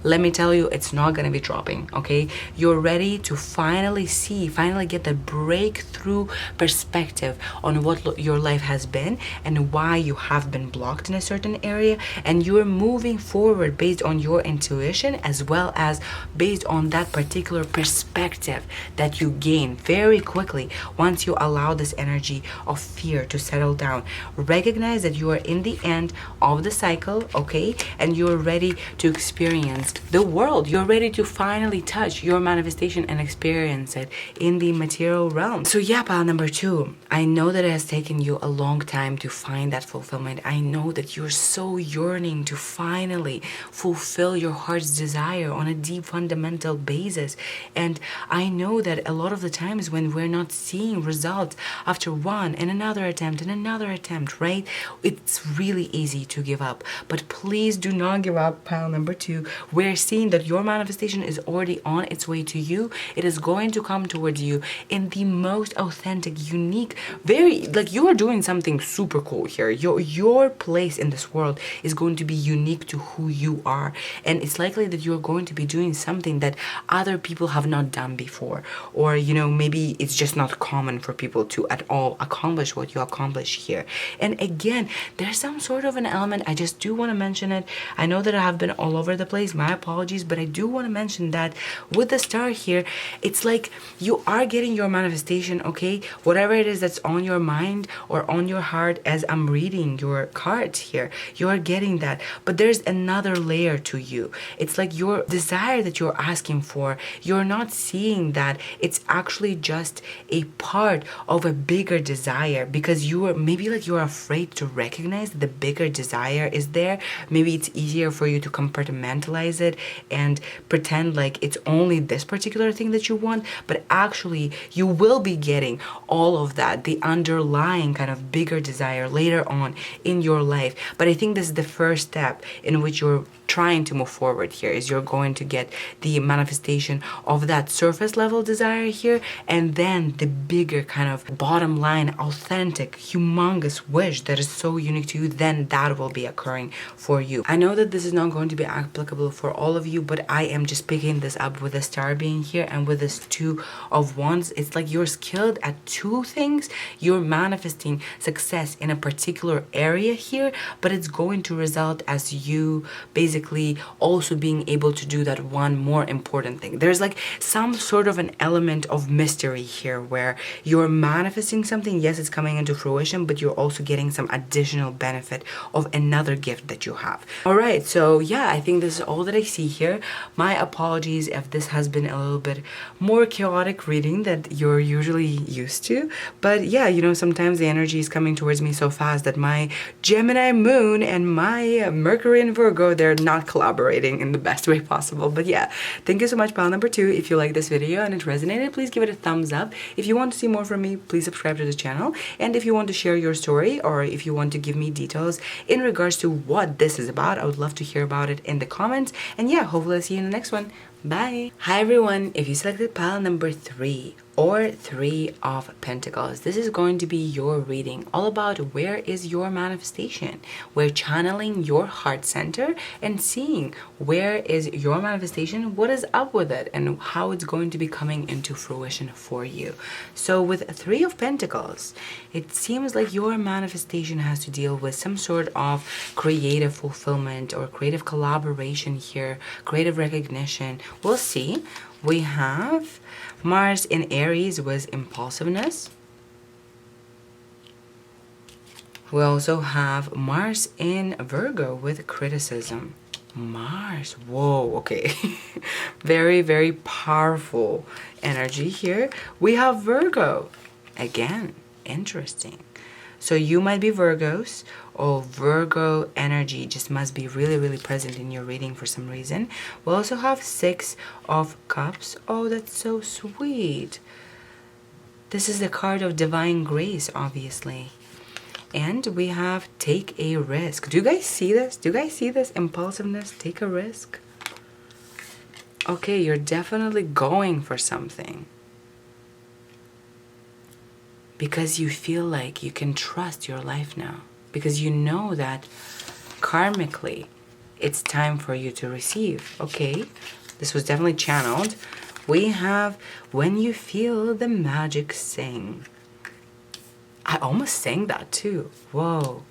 let me tell you, it's not going to be dropping, okay? You're ready to finally see, finally get the breakthrough perspective on what your life has been and why you have been blocked in a certain area, and you're moving forward based on your intuition as well as based on that particular perspective that you gain very quickly once you allow this energy of fear to settle down. Recognize that you are in the end of the cycle, okay? And you're ready to experience the world. You're ready to finally touch your manifestation and experience it in the material realm. So yeah, pile number 2, I know that it has taken you a long time to find that fulfillment. I know that you're so yearning to finally fulfill your heart's desire on a deep fundamental basis. And I know that a lot of the times when we're not seeing results after one and another attempt, right? It's really easy to give up. But please do not give up, pile number 2. We're seeing that your manifestation is already on its way to you. It is going to come towards you in the most authentic, unique, very, like, you are doing something super cool here. Your place in this world is going to be unique to who you are. And it's likely that you're going to be doing something that other people have not done before. Or, you know, maybe it's just not common for people to at all accomplish what you accomplish here. And again, there's some sort of an element, I just do want to mention it. I know that I have been all over the place, my apologies, but I do want to mention that with the star here, it's like you are getting your manifestation, okay? Whatever it is that's on your mind or on your heart as I'm reading your cards here, you are getting that. But there's another layer to you. It's like your desire that you're asking for, you're not seeing that it's actually just a part of a bigger desire, because you are maybe like you're afraid to recognize that the bigger desire is there. Maybe it's easier for you to compartmentalize it and pretend like it's only this particular thing that you want, but actually you will be getting all of that, the underlying kind of bigger desire later on in your life. But I think this is the first step in which you're trying to move forward here, is you're going to get the manifestation of that surface level desire here, and then the bigger kind of bottom line, authentic, humongous wish that is so unique to you, then that will be occurring for you. I know that this is not going to be applicable for all of you, but I am just picking this up with the star being here and with this 2 of wands. It's like you're skilled at 2 things. You're manifesting success in a particular area here, but it's going to result as you basically also being able to do that one more important thing. There's like some sort of an element of mystery here where you're manifesting something. Yes, it's coming into fruition, but you're also getting some additional benefit of another gift that you have. All right, so yeah, I think this is all that I see here. My apologies if this has been a little bit more chaotic reading that you're usually used to, but yeah, you know, sometimes the energy is coming towards me so fast that my Gemini moon and my Mercury in Virgo, they're not collaborating in the best way possible. But yeah, thank you so much, pile number 2. If you like this video and it resonated, please give it a thumbs up. If you want to see more from me, please subscribe to the channel. And if you want to share your story, or if you want to give me details in regards to what this is about, I would love to hear about it in the comments. And yeah, hopefully I'll see you in the next one. Bye. Hi everyone, if you selected pile number 3 or 3 of Pentacles, this is going to be your reading all about where is your manifestation. We're channeling your heart center and seeing where is your manifestation, what is up with it, and how it's going to be coming into fruition for you. So with 3 of Pentacles, it seems like your manifestation has to deal with some sort of creative fulfillment or creative collaboration here, creative recognition. We'll see. We have Mars in Aries with impulsiveness. We also have Mars in Virgo with criticism. Mars, whoa, okay. Very, very powerful energy here. We have Virgo, again, interesting. So you might be Virgos, or Virgo energy just must be really, really present in your reading for some reason. We also have Six of Cups. Oh, that's so sweet. This is the card of divine grace, obviously. And we have take a risk. Do you guys see this? Do you guys see this impulsiveness? Take a risk. Okay, you're definitely going for something. Because you feel like you can trust your life now. Because you know that karmically, it's time for you to receive. Okay, this was definitely channeled. We have when you feel the magic sing. I almost sang that too. Whoa.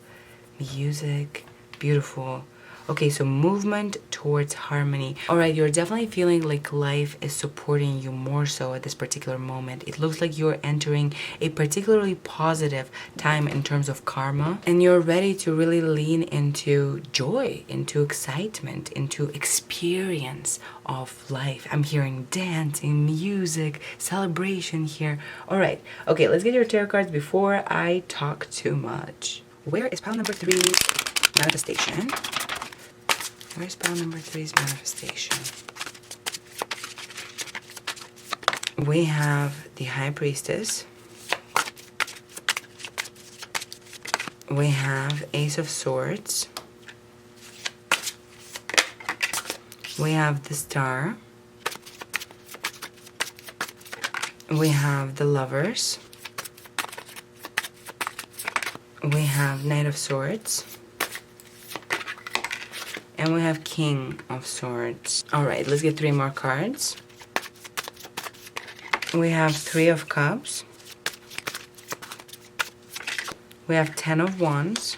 Music. Beautiful. Okay, so movement towards harmony. All right, you're definitely feeling like life is supporting you more so at this particular moment. It looks like you're entering a particularly positive time in terms of karma, and you're ready to really lean into joy, into excitement, into experience of life. I'm hearing dancing, music, celebration here. All right, okay, let's get your tarot cards before I talk too much. Where is pile number 3 manifestation? Where's pile number 3's manifestation? We have the High Priestess. We have Ace of Swords. We have the Star. We have the Lovers. We have Knight of Swords. And we have King of Swords. All right, let's get 3 more cards. We have 3 of Cups. We have 10 of Wands.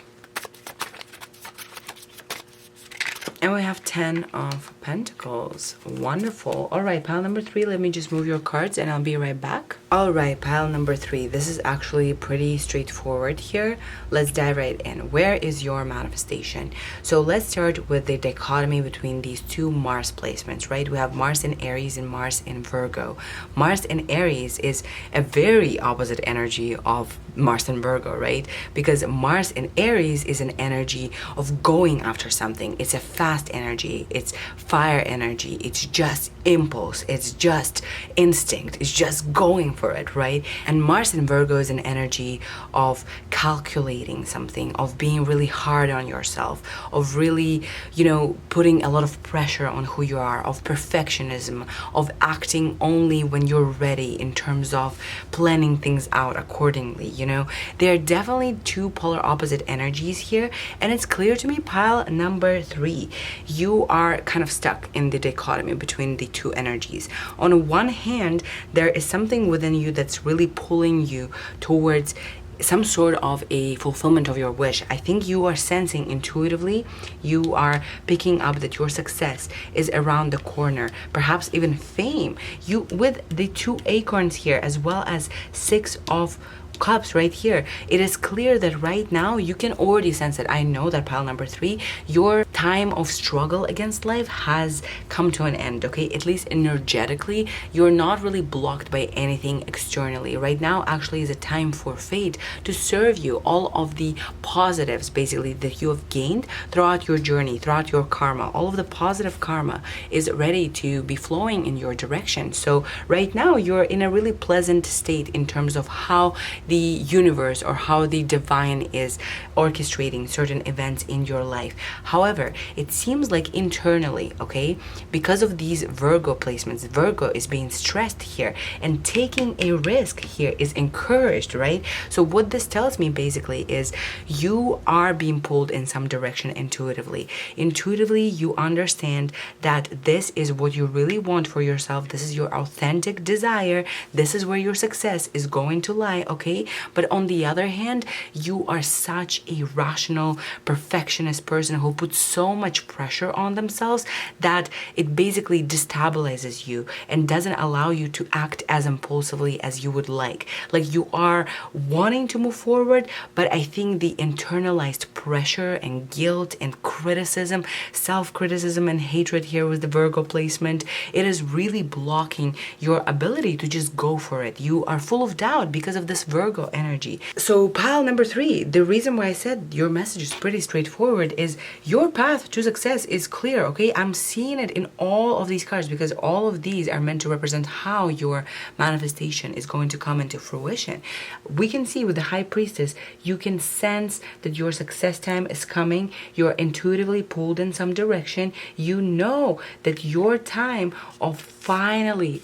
And we have 10 of Pentacles. Wonderful. All right, pile number 3, let me just move your cards and I'll be right back. All right, pile number 3. This is actually pretty straightforward here. Let's dive right in. Where is your manifestation? So let's start with the dichotomy between these two Mars placements, right? We have Mars in Aries and Mars in Virgo. Mars in Aries is a very opposite energy of Mars in Virgo, right? Because Mars in Aries is an energy of going after something. It's a fast energy. It's fire energy. It's just impulse. It's just instinct. It's just going for it, right? And Mars in Virgo is an energy of calculating something, of being really hard on yourself, of really, you know, putting a lot of pressure on who you are, of perfectionism, of acting only when you're ready in terms of planning things out accordingly, you know? There are definitely two polar opposite energies here, and it's clear to me, pile number 3, you are kind of stuck in the dichotomy between the two energies. On one hand, there is something within you that's really pulling you towards some sort of a fulfillment of your wish. I think you are sensing intuitively, you are picking up that your success is around the corner, perhaps even fame. You, with the 2 acorns here, as well as 6 of Cups right here, it is clear that right now you can already sense it. I know that pile number 3, your time of struggle against life has come to an end, okay? At least energetically, you're not really blocked by anything externally. Right now actually is a time for fate to serve you all of the positives basically that you have gained throughout your journey, throughout your karma. All of the positive karma is ready to be flowing in your direction. So right now you're in a really pleasant state in terms of how the universe or how the divine is orchestrating certain events in your life. However, it seems like internally, okay, because of these Virgo placements, Virgo is being stressed here, and taking a risk here is encouraged, right? So what this tells me basically is you are being pulled in some direction intuitively. Intuitively, you understand that this is what you really want for yourself. This is your authentic desire. This is where your success is going to lie, okay? But on the other hand, you are such a rational, perfectionist person who puts so much pressure on themselves that it basically destabilizes you and doesn't allow you to act as impulsively as you would like. Like, you are wanting to move forward, but I think the internalized pressure and guilt and criticism, self-criticism and hatred here with the Virgo placement, it is really blocking your ability to just go for it. You are full of doubt because of this Virgo Virgo energy. So pile number 3, the reason why I said your message is pretty straightforward is your path to success is clear, okay? I'm seeing it in all of these cards because all of these are meant to represent how your manifestation is going to come into fruition. We can see with the High Priestess, you can sense that your success time is coming. You're intuitively pulled in some direction. You know that your time of finally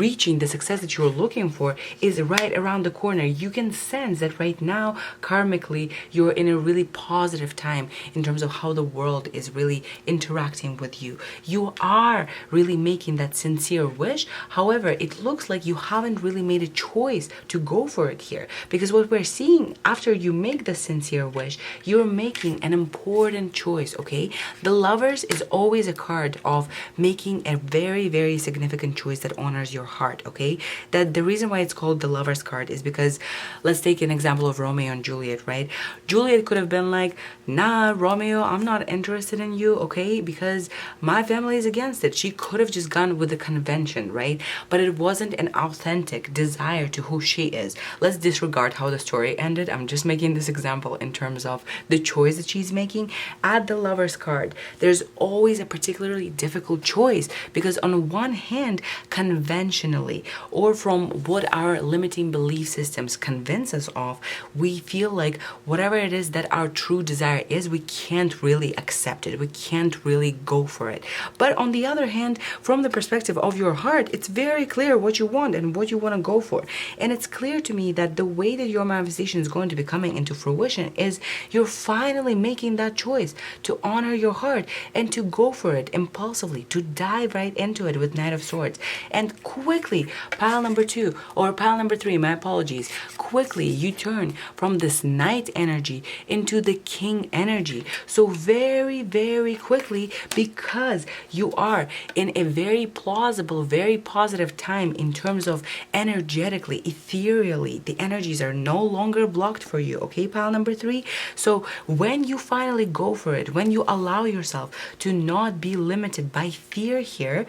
reaching the success that you're looking for is right around the corner. You can sense that right now, karmically, you're in a really positive time in terms of how the world is really interacting with you. You are really making that sincere wish. However, it looks like you haven't really made a choice to go for it here, because what we're seeing after you make the sincere wish, you're making an important choice, okay? The Lovers is always a card of making a very, very significant choice that honors your heart, okay? That the reason why it's called the Lovers card is because, let's take an example of Romeo and Juliet, right? Juliet could have been like, nah, Romeo, I'm not interested in you, okay? Because my family is against it. She could have just gone with the convention, right? But it wasn't an authentic desire to who she is. Let's disregard how the story ended. I'm just making this example in terms of the choice that she's making. At the Lovers card, there's always a particularly difficult choice because on one hand, conventionally, or from what our limiting belief systems convince us of, we feel like whatever it is that our true desire is, we can't really accept it. We can't really go for it. But on the other hand, from the perspective of your heart, it's very clear what you want and what you want to go for. And it's clear to me that the way that your manifestation is going to be coming into fruition is you're finally making that choice to honor your heart and to go for it impulsively, to dive right into it with Knight of Swords. And quickly, pile number 2 or pile number 3, my apologies, quickly you turn from this Knight energy into the King energy. So very, very quickly, because you are in a very plausible, very positive time in terms of energetically, ethereally, the energies are no longer blocked for you, okay, pile number 3? So when you finally go for it, when you allow yourself to not be limited by fear here,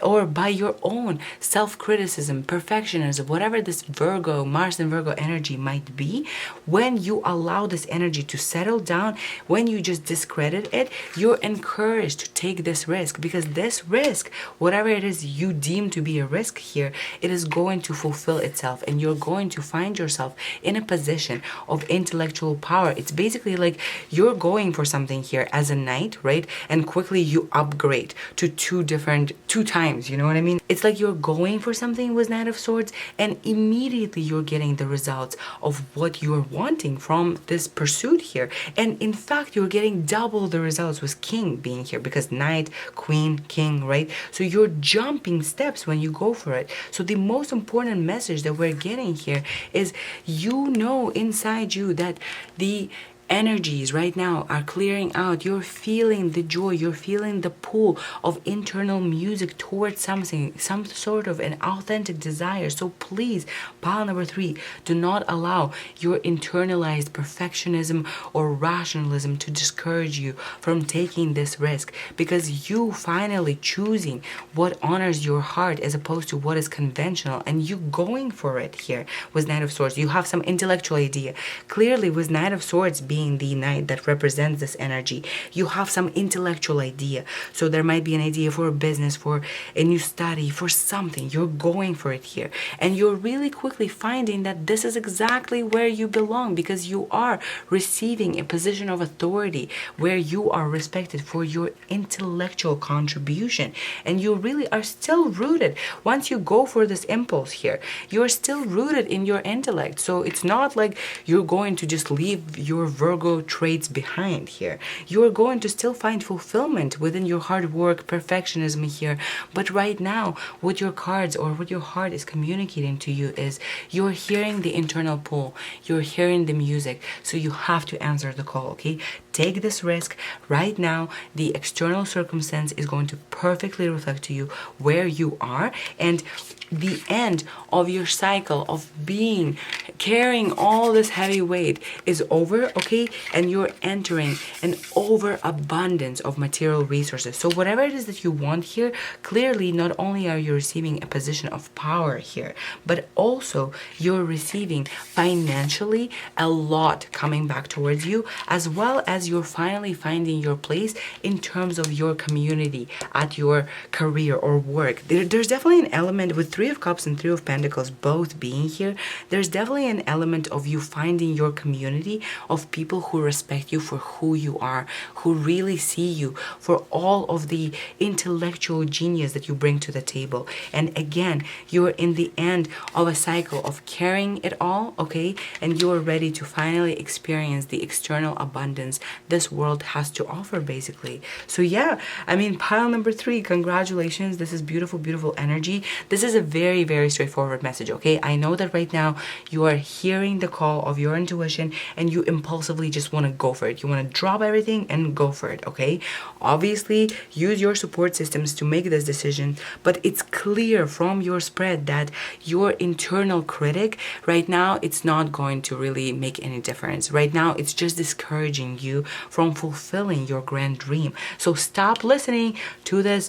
or by your own self-criticism, perfectionism, whatever this Virgo, Mars and Virgo energy might be, when you allow this energy to settle down, when you just discredit it, you're encouraged to take this risk, because this risk, whatever it is you deem to be a risk here, it is going to fulfill itself and you're going to find yourself in a position of intellectual power. It's basically like you're going for something here as a knight, right? And quickly you upgrade to two times. You know what I mean? It's like you're going for something with Knight of Swords and immediately you're getting the results of what you're wanting from this pursuit here. And in fact, you're getting double the results with King being here, because Knight, Queen, King, right? So you're jumping steps when you go for it. So the most important message that we're getting here is, you know inside you that the energies right now are clearing out. You're feeling the joy, you're feeling the pull of internal music towards something, some sort of an authentic desire. So please, pile number 3, do not allow your internalized perfectionism or rationalism to discourage you from taking this risk, because you finally choosing what honors your heart as opposed to what is conventional, and you going for it here with Knight of Swords. You have some intellectual idea. Clearly with Knight of Swords being the knight that represents this energy, you have some intellectual idea. So there might be an idea for a business, for a new study, for something. You're going for it here, and you're really quickly finding that this is exactly where you belong, because you are receiving a position of authority where you are respected for your intellectual contribution, and you really are still rooted. Once you go for this impulse here, you're still rooted in your intellect. So it's not like you're going to just leave your Virgo traits behind here. You're going to still find fulfillment within your hard work, perfectionism here. But right now, what your cards or what your heart is communicating to you is you're hearing the internal pull, you're hearing the music, so you have to answer the call, okay? take this risk. Right now, the external circumstance is going to perfectly reflect to you where you are, and the end of your cycle of carrying all this heavy weight is over, okay? And you're entering an overabundance of material resources. So whatever it is that you want here, clearly not only are you receiving a position of power here, but also you're receiving financially a lot coming back towards you, as well as you're finally finding your place in terms of your community, at your career or work. There's definitely an element with Three of Cups and Three of Pentacles both being here. There's definitely an element of you finding your community of people who respect you for who you are, who really see you for all of the intellectual genius that you bring to the table. And again, you're in the end of a cycle of carrying it all, okay? And you're ready to finally experience the external abundance this world has to offer, basically. So yeah, I mean, pile number 3, congratulations. This is beautiful, beautiful energy. This is a very, very straightforward message, okay? I know that right now you are hearing the call of your intuition and you impulsively just want to go for it. You want to drop everything and go for it, okay? Obviously, use your support systems to make this decision, but it's clear from your spread that your internal critic, right now, it's not going to really make any difference. Right now, it's just discouraging you from fulfilling your grand dream. So stop listening to this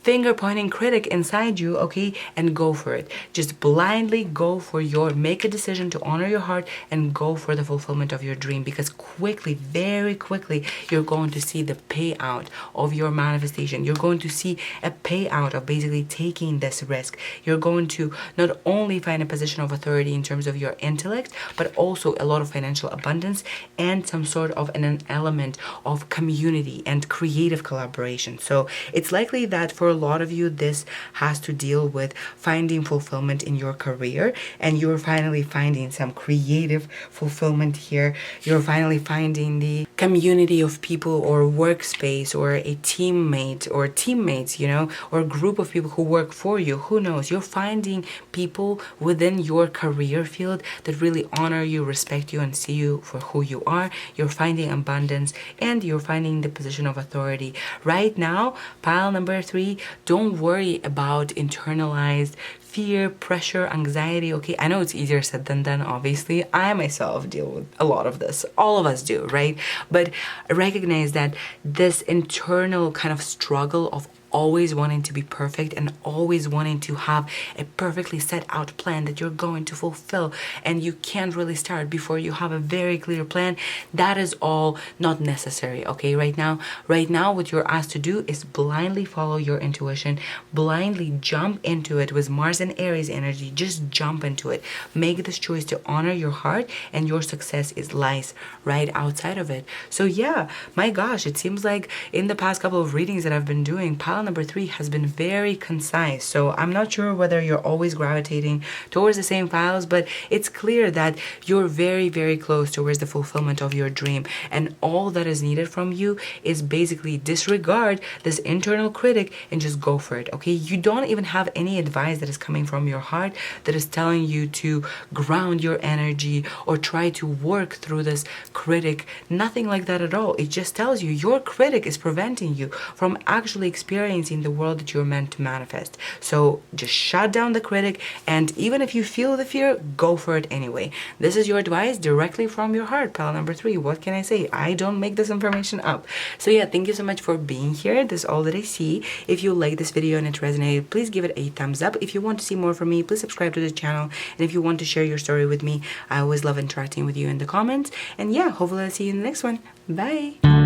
finger pointing critic inside you, okay, and go for it. Just blindly go for make a decision to honor your heart and go for the fulfillment of your dream, because quickly, very quickly, you're going to see the payout of your manifestation. You're going to see a payout of basically taking this risk. You're going to not only find a position of authority in terms of your intellect, but also a lot of financial abundance and some sort of an element of community and creative collaboration. So it's likely that for a lot of you, this has to deal with finding fulfillment in your career, and you're finally finding some creative fulfillment here. You're finally finding the community of people or workspace or a teammate or teammates, you know, or a group of people who work for you. Who knows? You're finding people within your career field that really honor you, respect you, and see you for who you are. You're finding abundance and you're finding the position of authority. Right now, pile number 3, don't worry about internalized fear, pressure, anxiety, okay? I know it's easier said than done, obviously. I myself deal with a lot of this. All of us do, right? But recognize that this internal kind of struggle of always wanting to be perfect and always wanting to have a perfectly set out plan that you're going to fulfill, and you can't really start before you have a very clear plan, that is all not necessary, okay? Right now what you're asked to do is blindly follow your intuition, blindly jump into it with Mars and Aries energy. Just jump into it. Make this choice to honor your heart, and your success lies right outside of it. So yeah, my gosh, it seems like in the past couple of readings that I've been doing, pile number 3 has been very concise. So I'm not sure whether you're always gravitating towards the same files, but it's clear that you're very, very close towards the fulfillment of your dream. And all that is needed from you is basically disregard this internal critic and just go for it, okay? You don't even have any advice that is coming from your heart that is telling you to ground your energy or try to work through this critic. Nothing like that at all. It just tells you your critic is preventing you from actually experiencing the world that you're meant to manifest. So just shut down the critic, and even if you feel the fear, go for it anyway. This is your advice directly from your heart, pile number 3. What can I say? I don't make this information up. So yeah, thank you so much for being here. This is all that I see. If you like this video and it resonated, please give it a thumbs up. If you want to see more from me, please subscribe to the channel. And if you want to share your story with me, I always love interacting with you in the comments. And yeah, hopefully I'll see you in the next one. Bye.